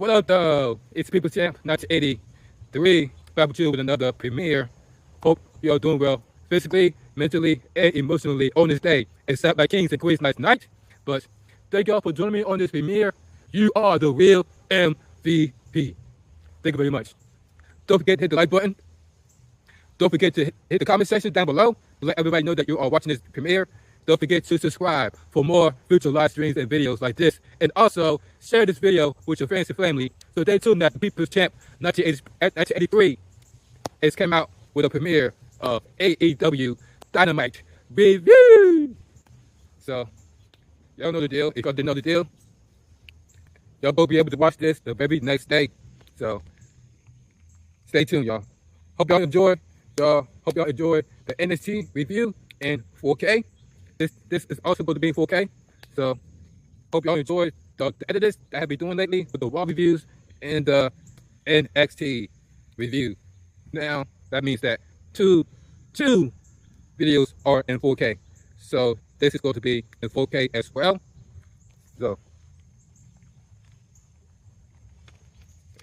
What up, though? It's People Champ 1983. Back with you with another premiere. Hope you're doing well physically, mentally, and emotionally on this day. Except like kings and queens night. But thank y'all for joining me on this premiere. You are the real MVP. Thank you very much. Don't forget to hit the like button. Don't forget to hit the comment section down below to let everybody know that you are watching this premiere. Don't forget to subscribe for more future live streams and videos like this. And also, share this video with your friends and family so they tune that the People's Champ 1983 has come out with a premiere of Aew Dynamite review. So, y'all know the deal. If y'all didn't know the deal, y'all will be able to watch this the very next day. So, stay tuned, y'all. Hope y'all enjoy. Hope y'all enjoy the NXT review in 4K. This is also going to be in 4K. So hope y'all enjoy the editors that I have been doing lately with the Raw reviews and the NXT review. Now that means that two videos are in 4K. So this is going to be in 4K as well. So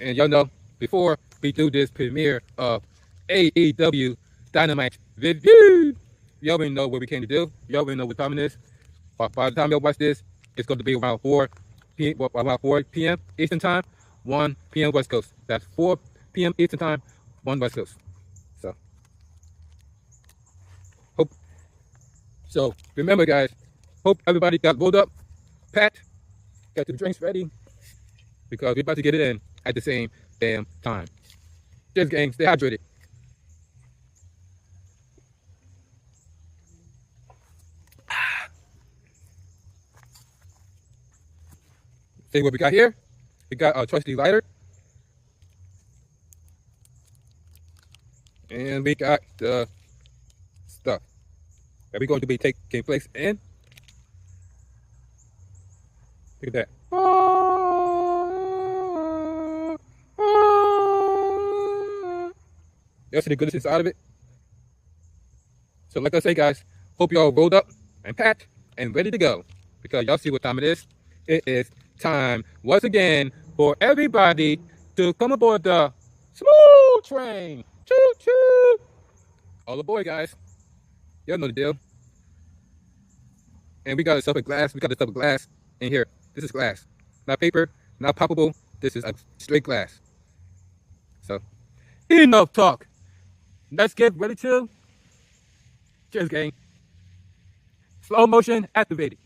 and y'all know before we do this premiere of AEW Dynamite review, you already know what we came to do. You already know what time it is. By the time y'all watch this, it's going to be around 4 p.m. Eastern Time, 1 p.m. West Coast. That's 4 p.m. Eastern Time, 1 West Coast. So remember, guys, hope everybody got rolled up, packed, got the drinks ready, because we're about to get it in at the same damn time. Cheers, gang. Stay hydrated. See what we got here? We got our trusty lighter. And we got the stuff that we're going to be taking place in. Look at that. Y'all see the goodness inside of it? So like I say, guys, hope y'all rolled up and packed and ready to go. Because y'all see what time it is. It is time once again for everybody to come aboard the smooth train. Choo choo. All aboard, guys. Y'all know the deal. And we got ourselves a glass. We got ourselves a glass in here. This is glass. Not paper, not poppable. This is a straight glass. So, enough talk. Let's get ready to cheers, gang. Slow motion activated.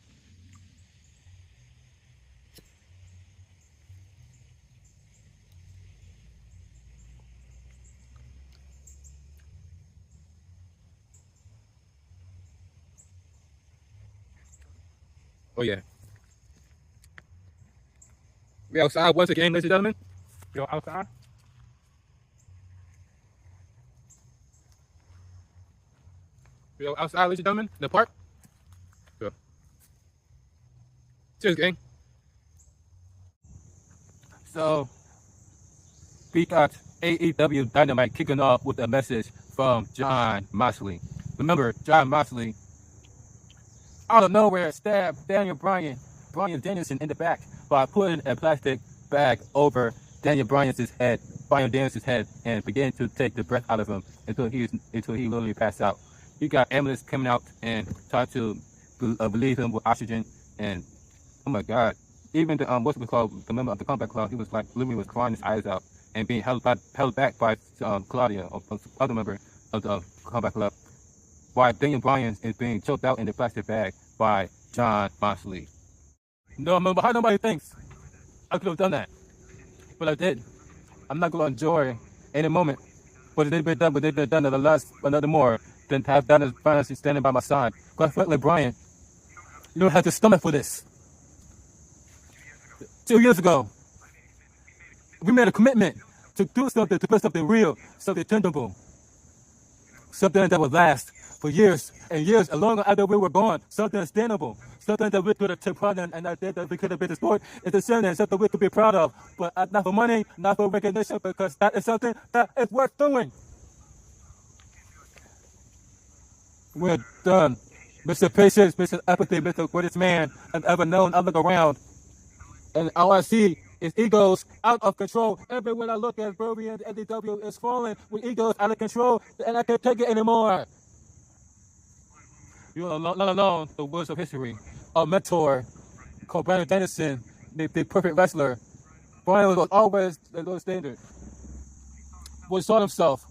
Oh yeah. We outside once again, ladies and gentlemen. We are outside. We are outside, ladies and gentlemen, in the park. So. Cheers, gang. So, we got AEW Dynamite kicking off with a message from Jon Moxley. Remember, Jon Moxley, out of nowhere, stabbed Bryan Danielson in the back by putting a plastic bag over Daniel Bryan's head, and began to take the breath out of him until he literally passed out. He got ambulance coming out and tried to relieve him with oxygen, and oh my God, even the what's it called, the member of the Combat Club, he was like literally was crying his eyes out and being held back by Claudia, or other member of the Combat Club, while Daniel Bryan is being choked out in the plastic bag by Jon Moxley. No, how nobody thinks I could have done that, but I did. I'm not going to enjoy any moment, but they've been done, another more than to have Daniel Bryan standing by my side. Quite frankly, Bryan, you don't have the stomach for this. 2 years ago, we made a commitment to do something, to put something real, something tangible, something that would last for years and years, and longer after we were gone, something sustainable, something that we could have taken part in, and I think that we could have been the sport, it's a sin and something we could be proud of, but not for money, not for recognition, because that is something that is worth doing. We're done. Mr. Patience, Mr. Apathy, Mr. Greatest Man I've ever known. I look around, and all I see His ego's out of control. Everywhere I look at Brody and AEW is falling with egos out of control, and I can't take it anymore. You know, let alone the words of history. A mentor called Brandon Danielson, the perfect wrestler. Brian was always the low standard. Was saw himself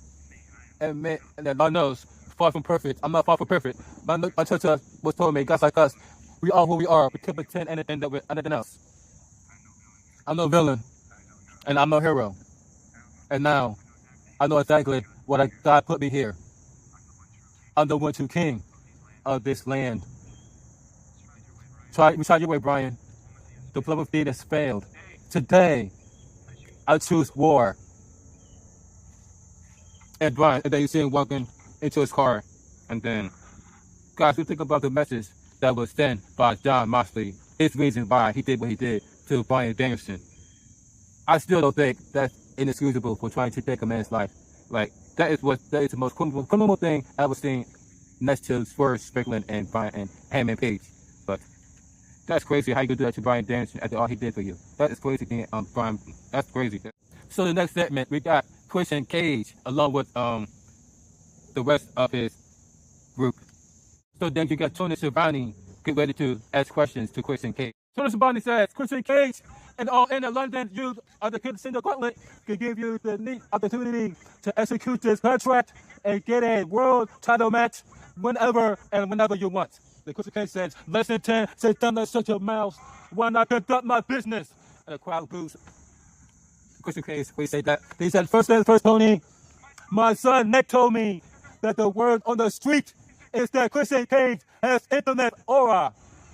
and that God knows, far from perfect. I'm not far from perfect. My church was told me, guys like us, we are who we are. We can't pretend anything else. I'm no villain, and I'm no hero. And now, I know exactly what God put me here. I'm the one true king of this land. We tried your way, Brian. The plan of has failed. Today, I choose war. And Brian, and then you see him walking into his car. And then, guys, we think about the message that was sent by John Moxley. His reason why he did what he did to Brian Danielson. I still don't think that's inexcusable for trying to take a man's life. Like, that is the most criminal thing I ever seen next to Swerve Strickland and Brian and Hangman Page. But that's crazy how you could do that to Brian Danielson after all he did for you. That is crazy, Brian. That's crazy. So the next segment, we got Christian Cage along with the rest of his group. So then you got Tony Schiavone get ready to ask questions to Christian Cage. Tony Schiavone says, Christian Cage and all in the London youth of the single gauntlet can give you the neat opportunity to execute this contract and get a world title match whenever you want. The Christian Cage says, listen 10, say thunder, shut your mouth, why not conduct my business? And the crowd boos. Christian Cage, we say that. He said, first, Tony, my son Nick told me that the word on the street is that Christian Cage has internet aura.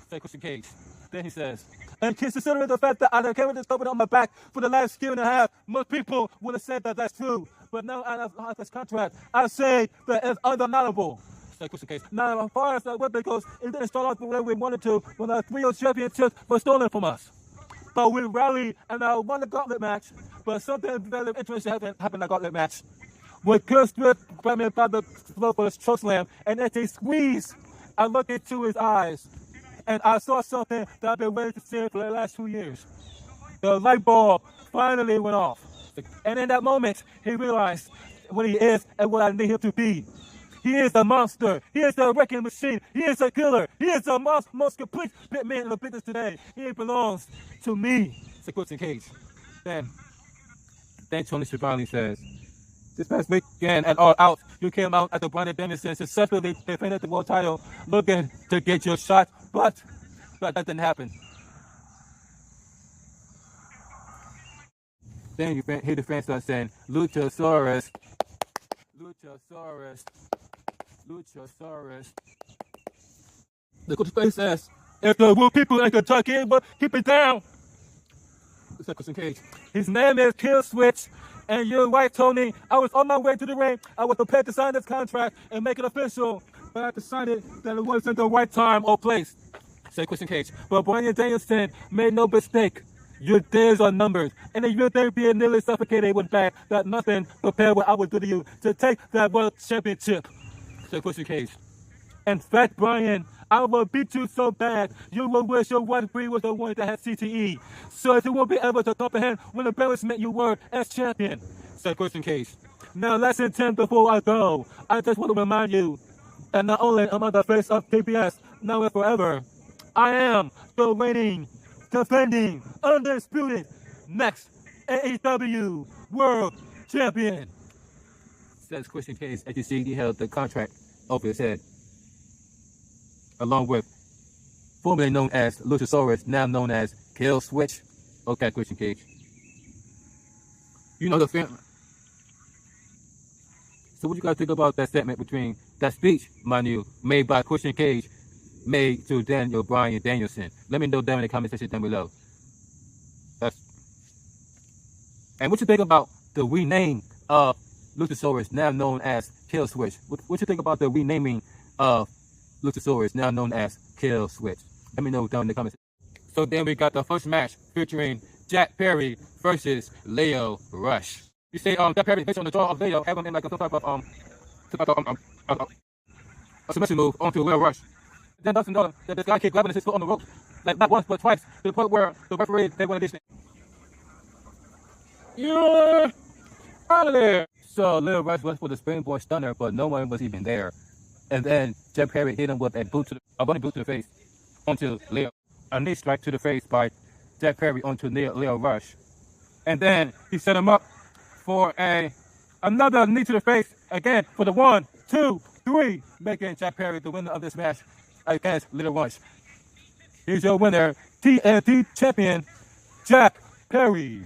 Say Christian Cage. Then he says, and considering the fact that I carried this company on my back for the last year and a half, most people would have said that that's true. But now out of this contract, I say that it's undeniable. Say Christian Cage. Now, as far as the web goes, it didn't start off the way we wanted to when our 3 championships were stolen from us. But we rallied and I won the gauntlet match. But something very interesting happened in the gauntlet match. When Chris Smith grabbed me by the throat for his choke slam, and as he squeezed, I looked into his eyes, and I saw something that I've been waiting to see for the last 2 years. The light bulb finally went off. And in that moment, he realized what he is and what I need him to be. He is a monster. He is a wrecking machine. He is a killer. He is the most complete pit man in the business today. He belongs to me. It's a Christian Cage. Then Tony Schiavone says, this past weekend at All Out, you came out at the Bryan Danielson successfully defended the world title, looking to get your shot, but that didn't happen. Then you hear the fans start saying, Luchasaurus, Luchasaurus, Luchasaurus. The coach face says, if the Wu people in Kentucky, but keep it down. It's Christian Cage. His name is Kill Switch. And you're right, Tony. I was on my way to the ring. I was prepared to sign this contract and make it official. But I decided that it wasn't the right time or place. Say Christian Cage. But Bryan Danielson made no mistake. Your days are numbered. And if you think being nearly suffocated with bad, that nothing compared what I would do to you to take that world championship. Say Christian Cage. In fact, Brian, I will beat you so bad, you will wish your wife Bree was the one that had CTE. So you won't be able to comprehend what embarrassment you were as champion. Said Christian Cage. Now, lesson 10 before I go. I just want to remind you that not only am I the face of KPS now and forever, I am the reigning, defending, undisputed, next AEW World Champion. Says Christian Cage as you see he held the contract over his head. Along with formerly known as Luchasaurus, now known as Kill Switch. Okay, Christian Cage. You know the film. So what you guys think about that segment between that speech, mind you, made by Christian Cage, made to Daniel Bryan Danielson? Let me know down in the comment section down below. And what you think about the rename of Luchasaurus, now known as Kill Switch? What you think about the renaming of Luchasaurus, now known as Kill Switch? Let me know down in the comments. So then we got the first match featuring Jack Perry versus Leo Rush. You say Jack Perry based on the draw of Leo, have him in like some type of a submission move onto Leo Rush. Then doesn't know that this guy kept grabbing his foot on the rope, like not once but twice, to the point where the referee they wanted this thing. You're out of there. So Leo Rush went for the springboard stunner, but no one was even there. And then Jeff Perry hit him with a running boot to the face onto Leo. A knee strike to the face by Jeff Perry onto Leo Rush. And then he set him up for another knee to the face again for the 1, 2, 3, making Jack Perry the winner of this match against Leo Rush. Here's your winner, TNT champion, Jack Perry.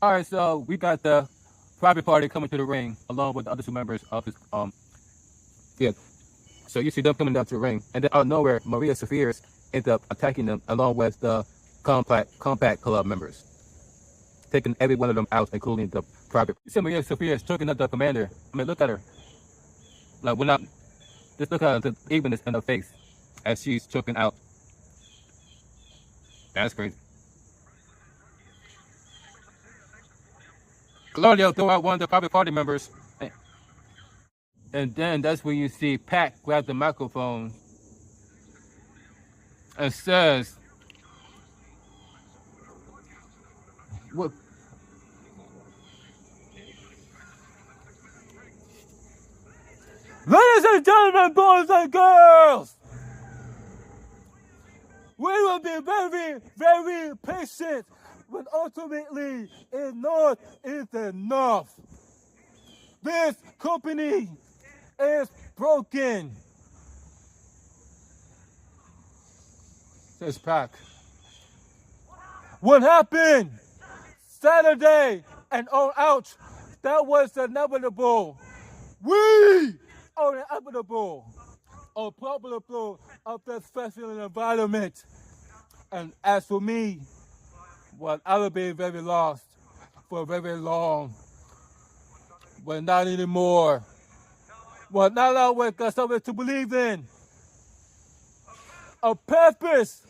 All right, so we got the private party coming to the ring along with the other 2 members of this yeah. So you see them coming down to the ring, and then out of nowhere, Maria Safiris ends up attacking them along with the Compact Club members, taking every one of them out, including the private. You see Maria Safiris choking up the commander. I mean, look at her. Like, we're not. Just look at the evenness in her face as she's choking out. That's crazy. Claudio threw out one of the private party members. And then that's when you see Pat grab the microphone and says, "What? Ladies and gentlemen, boys and girls, we will be very, very patient, but ultimately enough is enough. This company is broken," says Pac. What happened Saturday and on out, that was inevitable. We are inevitable, unprobable of this special environment. And as for me, well, I will be very lost for very long. But not anymore. Well, not always got something to believe in. A purpose.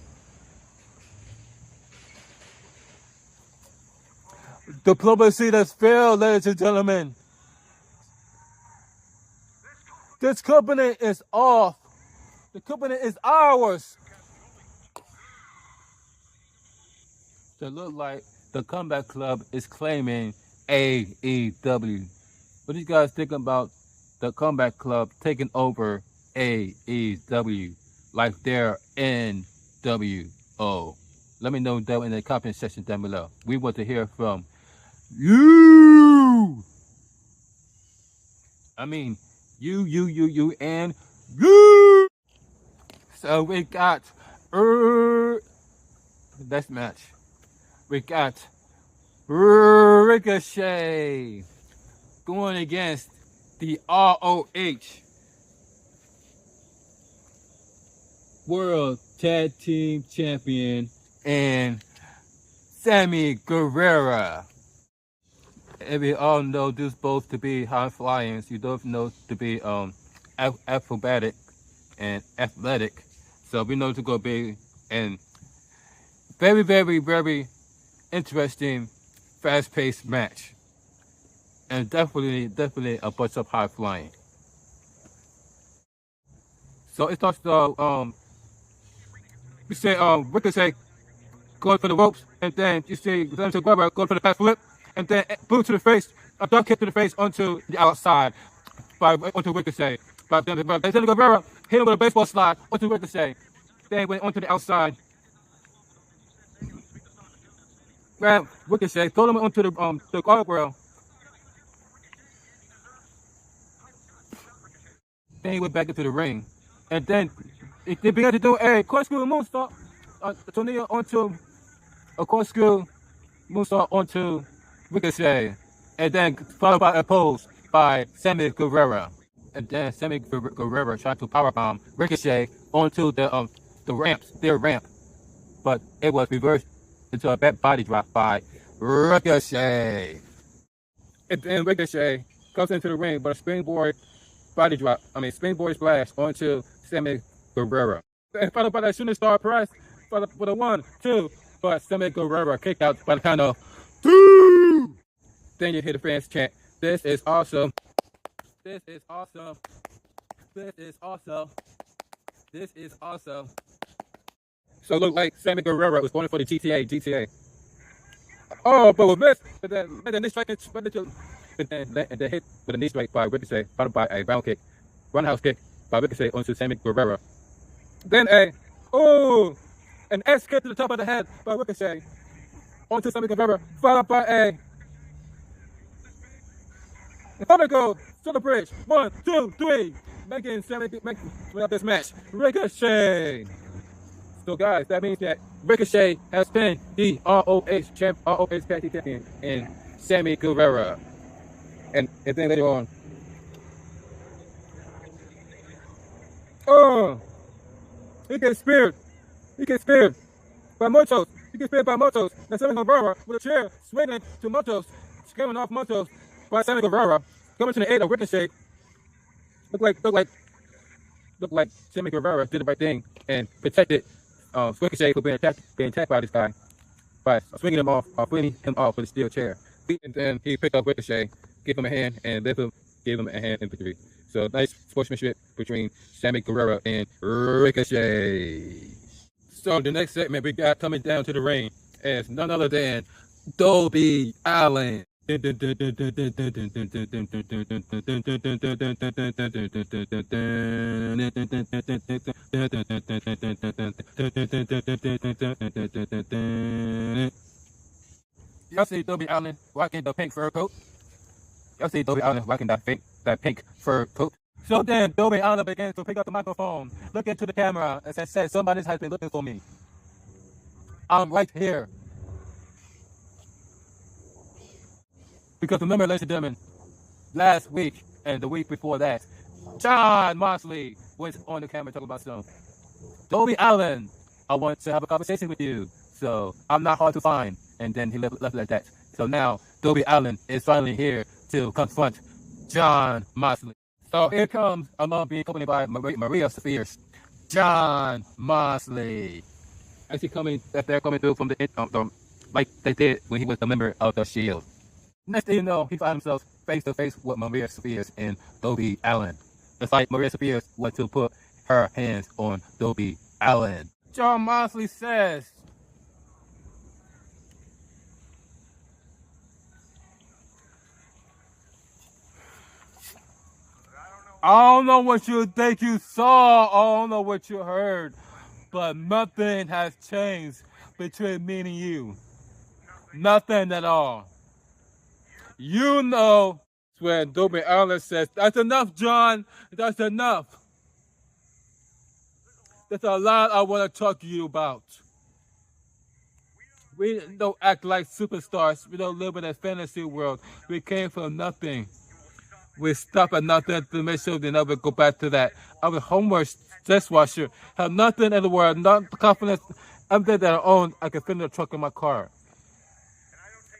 Diplomacy has failed, ladies and gentlemen. This company is off. The company is ours. It looks like the Comeback Club is claiming AEW. What do you guys think about the Comeback Club taking over AEW like their NWO? Let me know that in the comment section down below. We want to hear from you. I mean, you, and you. So we got next match. We got Ricochet going against the ROH World Tag Team Champion and Sammy Guevara. And we all know this both to be high flyers. You both know to be acrobatic and athletic. So we know it's going to be an very, very, very interesting, fast-paced match. And definitely a bunch of high flying. So it starts to you say Ricochet going for the ropes, and then you see Sammy Guevara going for the fast flip, and then boot to the face, a duck kick to the face onto the outside onto Ricochet. But then Sammy Guevara hit him with a baseball slide onto Ricochet. Then he went onto the outside. Grabbed Ricochet, throw him onto the guardrail. Then he went back into the ring. And then they began to do a corkscrew moonsault onto a corkscrew moonsault onto Ricochet. And then followed by a pose by Sammy Guevara. And then Sammy Guevara tried to powerbomb Ricochet onto the ramps, their ramp. But it was reversed into a back body drop by Ricochet. And then Ricochet comes into the ring, but a springboard splash onto Sammy Guevara. And followed by that shooting star press for the 1, 2, but Sammy Guevara kicked out by the count of 2. Then you hear the fans chant, "This is awesome. This is awesome. This is awesome. This is awesome." So it looked like Sammy Guevara was going for the GTA. Oh, but with this, but then knee strike, and then hit with a knee strike by Ricochet, followed by a roundhouse kick by Ricochet onto Sammy Guevara. Then an S kick to the top of the head by Ricochet onto Sammy Guevara, followed by a go to the bridge. 1, 2, 3. Making Sammy win up this match. Ricochet. So guys, that means that Ricochet has pinned the ROH Tag Team Champion in Sammy Guevara. And then later on, he gets speared. He gets speared by Motos. He gets speared by Motos. Now Sammy Guevara with a chair swinging to Motos, scaring off Motos by Sammy Guevara, coming to the aid of Ricochet. Look like Sammy Guevara did the right thing and protected Ricochet for being attacked by this guy by swinging him off with a steel chair. And then he picked up Ricochet, gave him a hand, and gave him a hand in victory. So nice sportsmanship between Sammy Guevara and Ricochet. So the next segment we got coming down to the ring is none other than Darby Allin. Y'all see Darby Allin rocking the pink fur coat? Y'all see Darby Allin rocking that pink fur coat? So then Darby Allin began to pick up the microphone, look into the camera, and said, "Somebody has been looking for me. I'm right here." Because remember, ladies and gentlemen, last week and the week before that, Jon Moxley was on the camera talking about something. Darby Allin, I want to have a conversation with you. So I'm not hard to find. And then he left it like that. So now Darby Allin is finally here to confront Jon Moxley. So here comes, along being accompanied by Maria Spears, Jon Moxley. As they're coming through from the like they did when he was a member of the Shield. Next thing you know, he found himself face to face with Maria Spears and Darby Allin. It's like Maria Spears went to put her hands on Darby Allin. Jon Moxley says, "I don't know what you think you saw, I don't know what you heard, but nothing has changed between me and you. Nothing at all. You know," when Darby Allin says, "That's enough, John. That's enough. There's a lot I want to talk to you about. We don't act like superstars. We don't live in a fantasy world. We came from nothing. We stop at nothing to make sure they never go back to that. I'm a homeless dishwasher. Have nothing in the world, not confidence. Everything that I own, I can fit in the trunk of my car.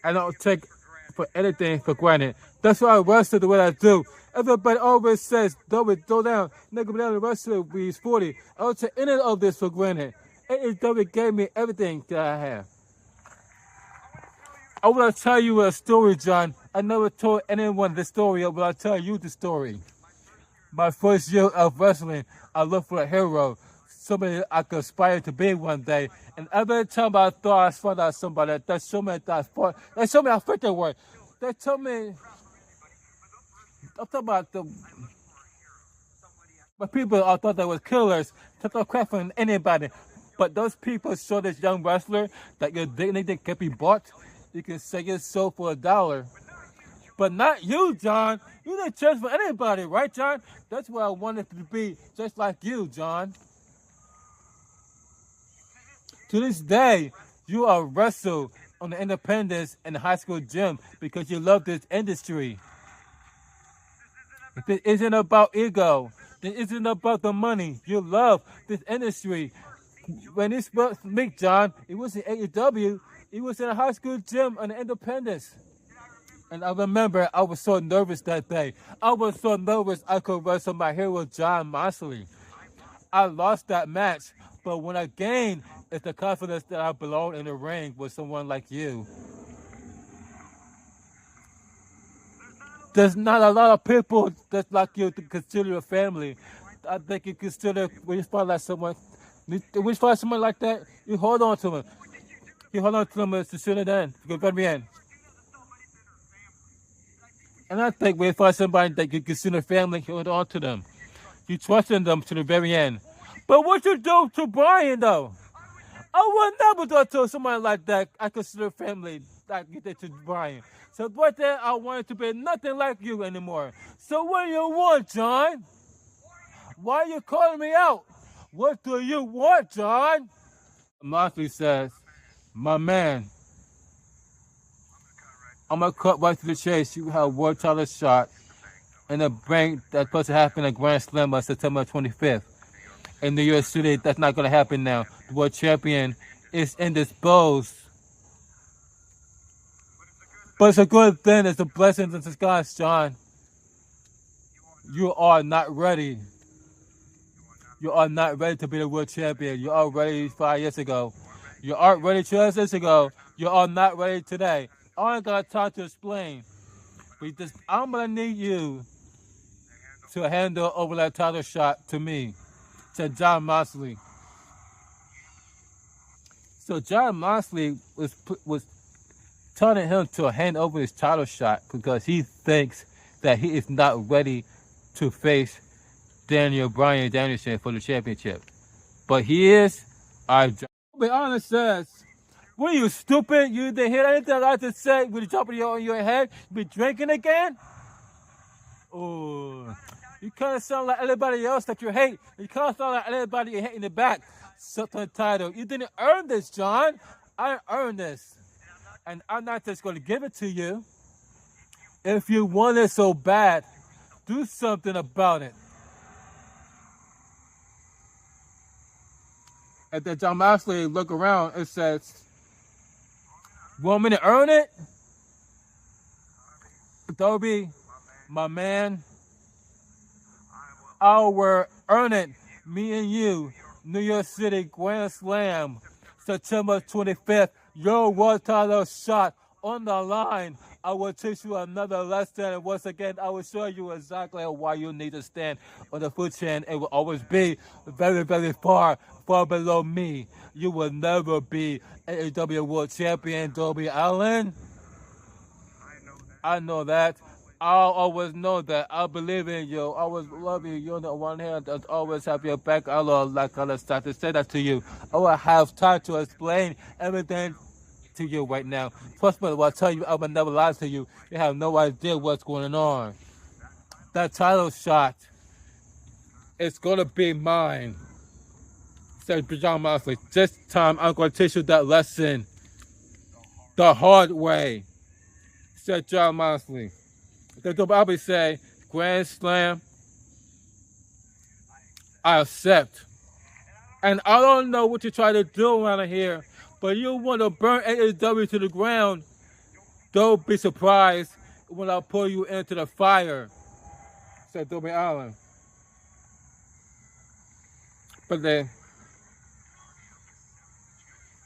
I don't take for anything for granted. That's why I wrestle the way I do. Everybody always says, "Don't throw down. Nigga, be able to wrestle when he's 40. I don't take any of this for granted. AEW gave me everything that I have." I want to tell you a story, John. I never told anyone the story, but I'll tell you the story. My first year of wrestling, I looked for a hero, somebody I could aspire to be one day. And every time I thought I found out somebody, they showed me how fit they were. They told me, I'm talking about but people I thought they were killers, took no crap from anybody. But those people saw this young wrestler that your dignity can be bought. You can sell your soul for $1. But not you, John. You didn't change for anybody, right, John? That's where I wanted to be, just like you, John. To this day, you are wrestled on the independence in the high school gym because you love this industry. If it isn't about ego, it isn't about the money. You love this industry. When this was me, John, it was in AEW. It was in a high school gym on the independence. And I remember I was so nervous that day. I was so nervous I could wrestle my hero, Jon Moxley. I lost that match, but when I gained, it's the confidence that I belong in the ring with someone like you. There's not a lot of people that's like you to consider a family. I think you consider when you find like someone like that, you hold on to them. He hold on to them to sooner than to the very end. And I think we find somebody that you can sooner family, hold on to them. You trusting them to the very end. But what you do to Brian though? I would never do to somebody like that. I consider family like you did to Brian. So right there, I wanted to be nothing like you anymore. So what do you want, John? Why are you calling me out? What do you want, John? Moxley says, my man, I'm gonna cut right to the chase. You have world title shot in the bank that's supposed to happen at Grand Slam on September 25th. In New York City, that's not gonna happen now. The world champion is indisposed. But it's a good thing. It's a blessing in disguise, John. You are not ready. You are not ready to be the world champion. You are ready 5 years ago. You aren't ready 2 years ago. You are not ready today. I ain't got time to explain. But I'm gonna need you to handle over that title shot to me, to John Moxley. So John Moxley was telling him to hand over his title shot because he thinks that he is not ready to face Daniel Bryan Danielson for the championship. But he is. I'll be honest, says, what are you, stupid? You didn't hear anything I had to say with the top of your head? You be drinking again? Oh, you kind of sound like everybody else that you hate. You kind of sound like everybody you hate in the back. Something title. You didn't earn this, John. I earned this. And I'm not just going to give it to you. If you want it so bad, do something about it. And then John Moxley look around and says, want me to earn it? Toby, my man, I will earn it. Me and you, New York City Grand Slam, September 25th, your world title shot on the line. I will teach you another lesson, and once again, I will show you exactly why you need to stand on the food chain. It will always be very, very far below me. You will never be AEW World Champion, Darby Allin. I know that. I'll always know that. I believe in you. I always love you. You're the one hand that always have your back. I will like other stuff to say that to you. I will have time to explain everything to you right now. Trust me, I'll tell you, I will never lie to you. You have no idea what's going on. That title shot, it's gonna be mine. Said John Moxley. This time I'm gonna teach you that lesson the hard way. Said John Moxley. The Bible say, Grand Slam, I accept. And I don't know what you try to do around here, but you want to burn AEW to the ground. Don't be surprised when I pull you into the fire, said Darby Allin. But then,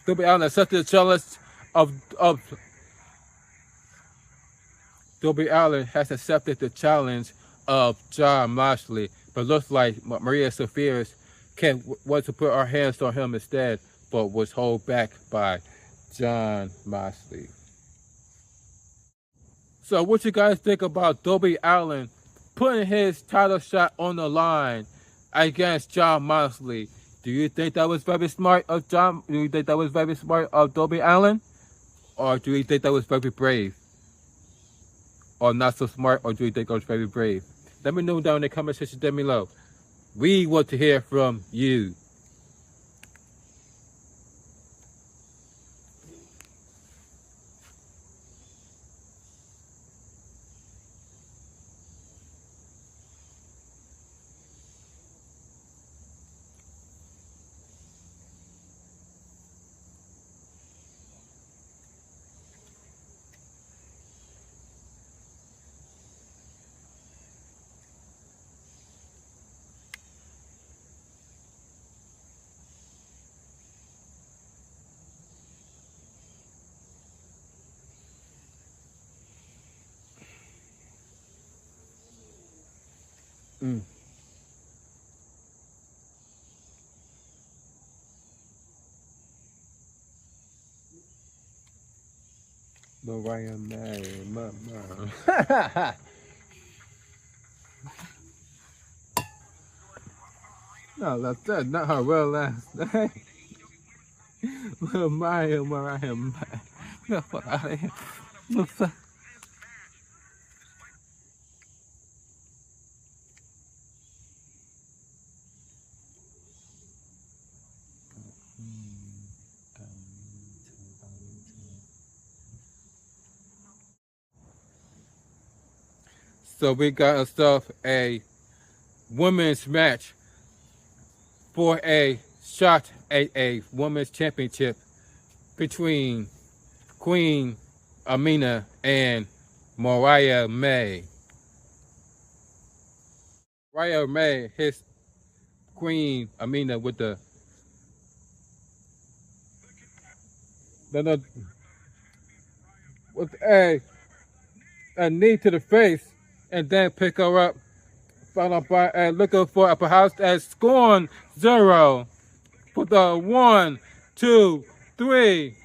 Darby Allin accepted the challenge of Darby Allin has accepted the challenge of John Moxley, but looks like Maria Sophia wants to put her hands on him instead, but was held back by John Moxley. So what you guys think about Darby Allin putting his title shot on the line against John Moxley? Do you think that was very smart of John? Do you think that was very smart of Darby Allin? Or do you think that was very brave? Or not so smart, or do you think I was very brave? Let me know down in the comment section down below. We want to hear from you. Mariah May, mama. No, that's not her real last name. Mariah May. No, fuck out of here. No, fuck. So we got ourselves a women's match for a shot at a women's championship between Queen Amina and Mariah May. Mariah May hits Queen Amina with the with a knee to the face, and then pick her up, followed by looking for a perhaps as scorn 0 for the 1, 2, 3,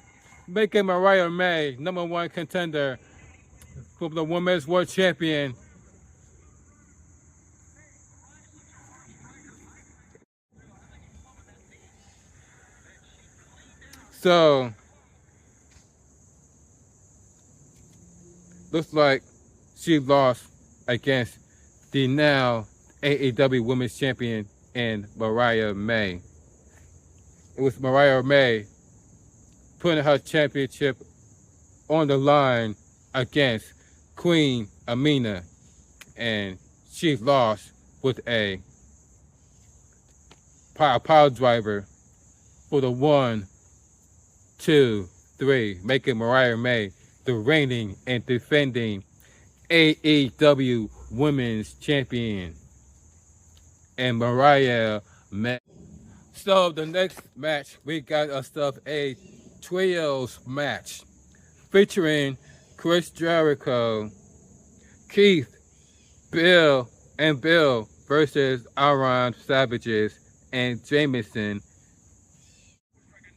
making Mariah May #1 contender for the Women's World Champion. So looks like she lost against the now AEW Women's Champion and Mariah May. It was Mariah May putting her championship on the line against Queen Amina, and she lost with a power driver for the 1, 2, 3, making Mariah May the reigning and defending AEW Women's Champion. And Mariah May. So the next match, we got ourselves a trios match featuring Chris Jericho, Keith, Bill versus Iron Savages and Jameson.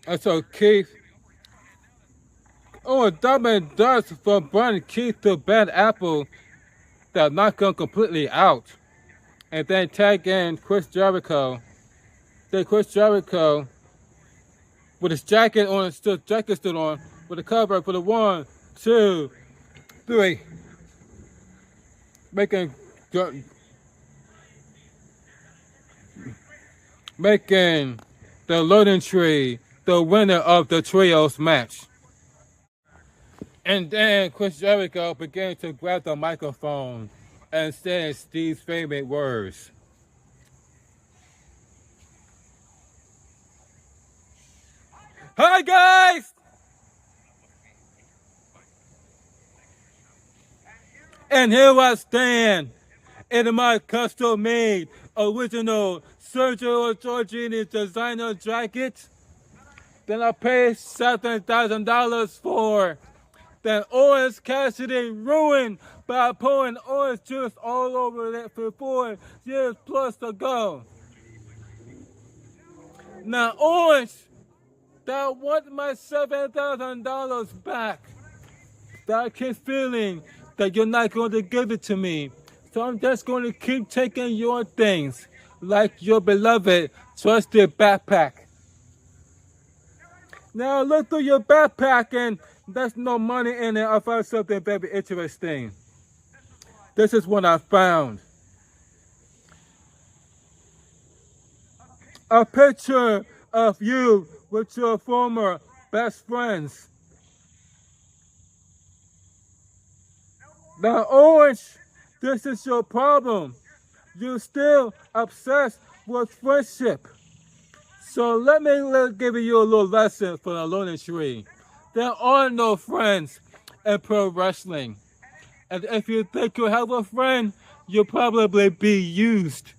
And so Keith, Diamond does from burning Keith to bad apple that knock him completely out. And then tag in Chris Jericho. Then Chris Jericho with his jacket still on, with the cover for the 1, 2, 3, making the loading tree the winner of the trios match. And then Chris Jericho began to grab the microphone and say Steve's favorite words. Hi guys! And here I stand in my custom-made original Sergio Giorgini designer jacket. Then I paid $7,000 for. Then Orange Cassidy ruined by pouring orange juice all over it for 4 years plus ago. Now Orange, that want my $7,000 back. That I keep feeling that you're not going to give it to me. So I'm just going to keep taking your things, like your beloved trusted backpack. Now look through your backpack and there's no money in it. I found something very interesting. This is what I found. A picture of you with your former best friends. Now Orange, this is your problem. You're still obsessed with friendship. So let me give you a little lesson for the loading tree. There are no friends in pro wrestling. And if you think you have a friend, you'll probably be used.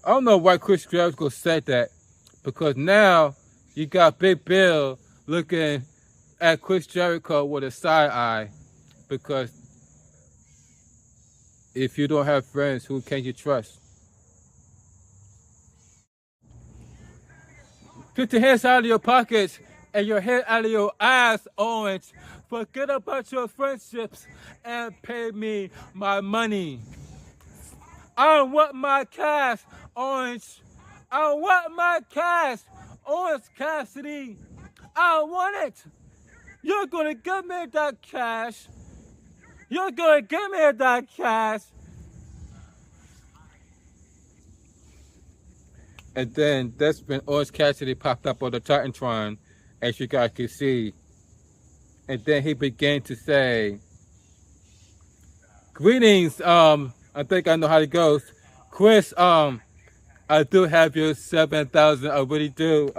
I don't know why Chris Jericho said that, because now you got Big Bill looking at Chris Jericho with a side eye, because if you don't have friends, who can you trust? Get your hands out of your pockets and your head out of your ass, Orange. Forget about your friendships and pay me my money. I want my cash, Orange. I want my cash, Orange Cassidy. I want it. You're gonna give me that cash. You're gonna give me that cash. And then that's when Orange Cassidy popped up on the Titantron, as you guys can see. And then he began to say, "Greetings, I think I know how it goes. Chris, I do have your 7,000, I really do.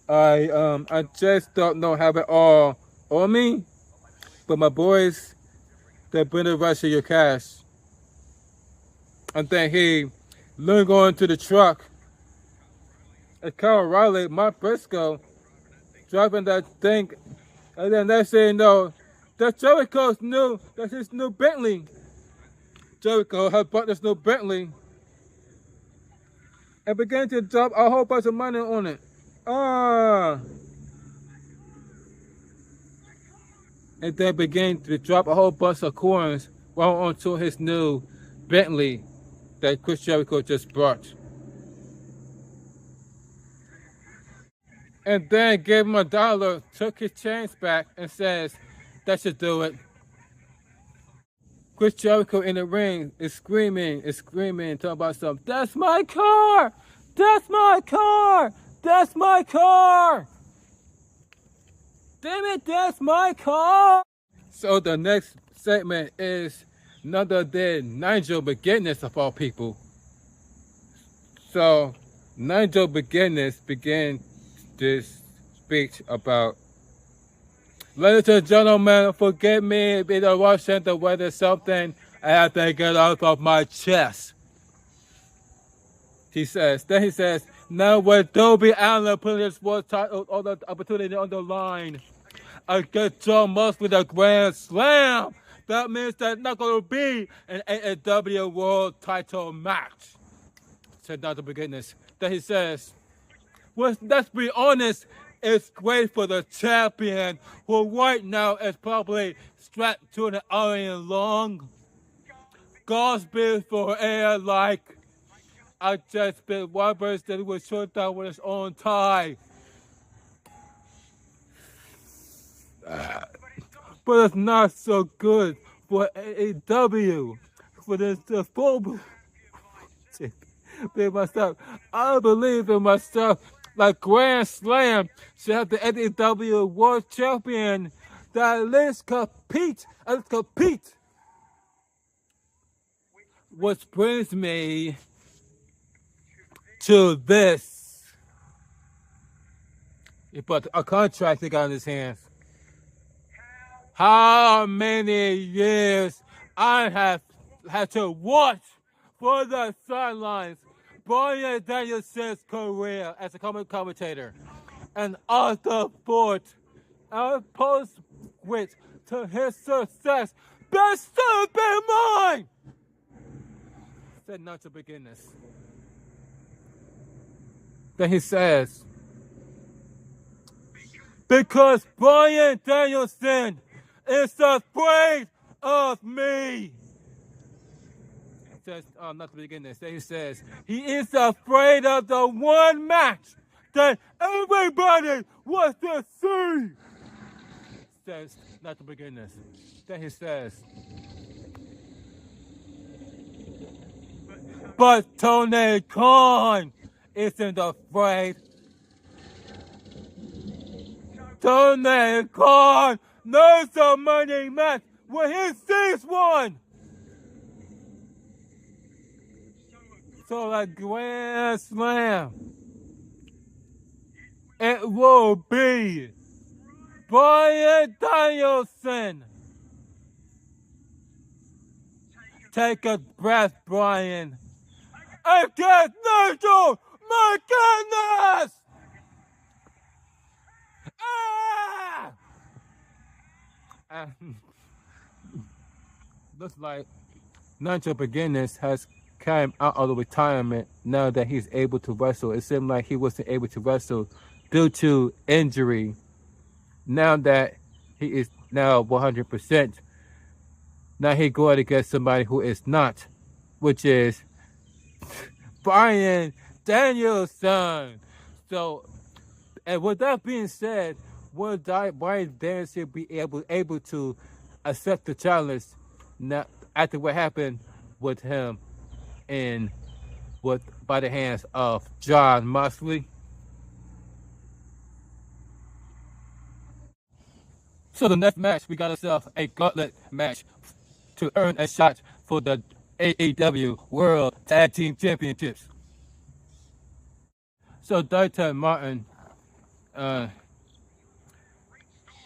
I just don't know have it all on me. But my boys, they bring the rest of your cash." And then he looked on to the truck. And Kyle Riley, Mark Briscoe, driving that thing. And then they say, no, that's Jericho's new, that's his new Bentley. Jericho had bought this new Bentley and began to drop a whole bunch of money on it. And then began to drop a whole bunch of coins while onto his new Bentley that Chris Jericho just brought. And then gave him $1, took his change back, and says, "That should do it." Chris Jericho in the ring is screaming, talking about something. "That's my car! That's my car! That's my car! Damn it, that's my car!" So the next segment is none other than Nigel McGuinness of all people. So Nigel McGuinness began this speech about, "Ladies and gentlemen, forgive me if the Washington weather something I have to get out of my chest." He says, "Now with Darby Allin putting his world title on the opportunity on the line against John Moxley, the Grand Slam, that means there's not going to be an AEW World Title match," said Dr. McGuinness. Then he says, "Well, let's be honest, it's great for the champion, who right now is probably strapped to an iron lung. Godspeed for air like I just been Roberts that he was shut down with his own tie. But it's not so good for AEW, for this full myself. I believe in myself like Grand Slam should have the AEW World Champion that at least compete. Which brings me to this. He put a contract he got in his hands. How many years I have had to watch for the sidelines Bryan Danielson's career as a commentator, and Arthur Ford, our post-quit to his success, best to be mine, said not to begin this. Then he says, "Because Bryan Danielson is afraid of me." He says, not to begin this. Then he says, he is afraid of the one match that everybody wants to see. Says, not to begin this. Then he says, "But Tony Khan isn't afraid. Tony Khan knows the money match when he sees one. So a Grand Slam, it will be Bryan Danielson." Take a breath, Bryan. Against Nigel McGuinness! And looks like Nigel McGuinness has came out of the retirement now that he's able to wrestle. It seemed like he wasn't able to wrestle due to injury. Now that he is now 100%, now he going against somebody who is not, which is Bryan Danielson. So, and with that being said, will Bryan Danielson be able to accept the challenge now after what happened with him and by the hands of Jon Moxley? So the next match, we got ourselves a gauntlet match to earn a shot for the AEW World Tag Team Championships. So Dante Martin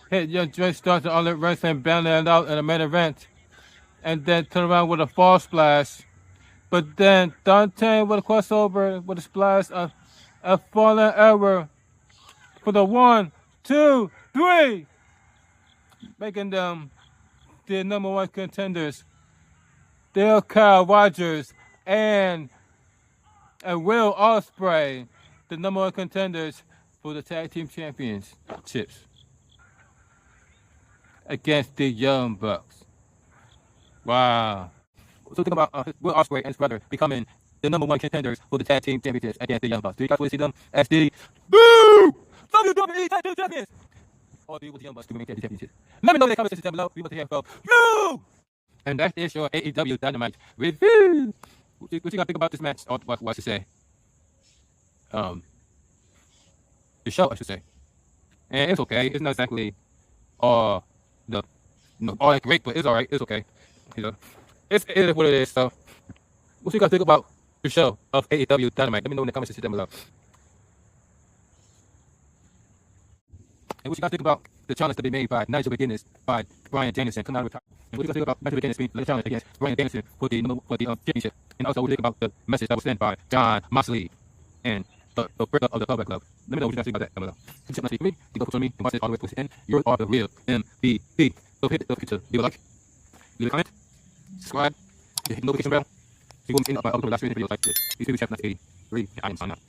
hit Young Drake starts on the wrestling, bailing out in the main event, and then turn around with a fall splash. But then Dante with a crossover with a splash of a fallen arrow for the 1, 2, 3, making them the #1 contenders. Dale Kyle Rogers and Will Ospreay, the #1 contenders for the Tag Team Championships against the Young Bucks. Wow. So think about Will Ospreay and his brother becoming the #1 contenders for the Tag Team Championships against the Young Bucks. Do you guys want to see them as the WWE Tag Team Champions? Or do you want the Young Bucks to remain Tag Team Champions? Let me know in the comment section down below. We want to hear from you! And that is your AEW Dynamite review. What you gotta think about this match? Or what I should say? The show, I should say. And it's okay. It's not exactly all that great, but it's alright. It's okay. You know, it is what it is. So, what you guys think about the show of AEW Dynamite? Let me know in the comments section down below. And what you guys think about the challenge to be made by Nigel McGuinness by Bryan Danielson coming out of retirement? And what you guys think about Nigel McGuinness being the challenge against Bryan Danielson for the championship? And also, what do you think about the message that was sent by Jon Moxley and the breakup of the Club Club? Let me know what you guys think about that down below. Keep checking my me. You go push on me and watch it all the way to the end. You are the real MVP. So hit the leave a like, leave a comment, subscribe, hit the notification bell. So you won't miss out by other last videos like this. These people chapter 83, and I am signing out.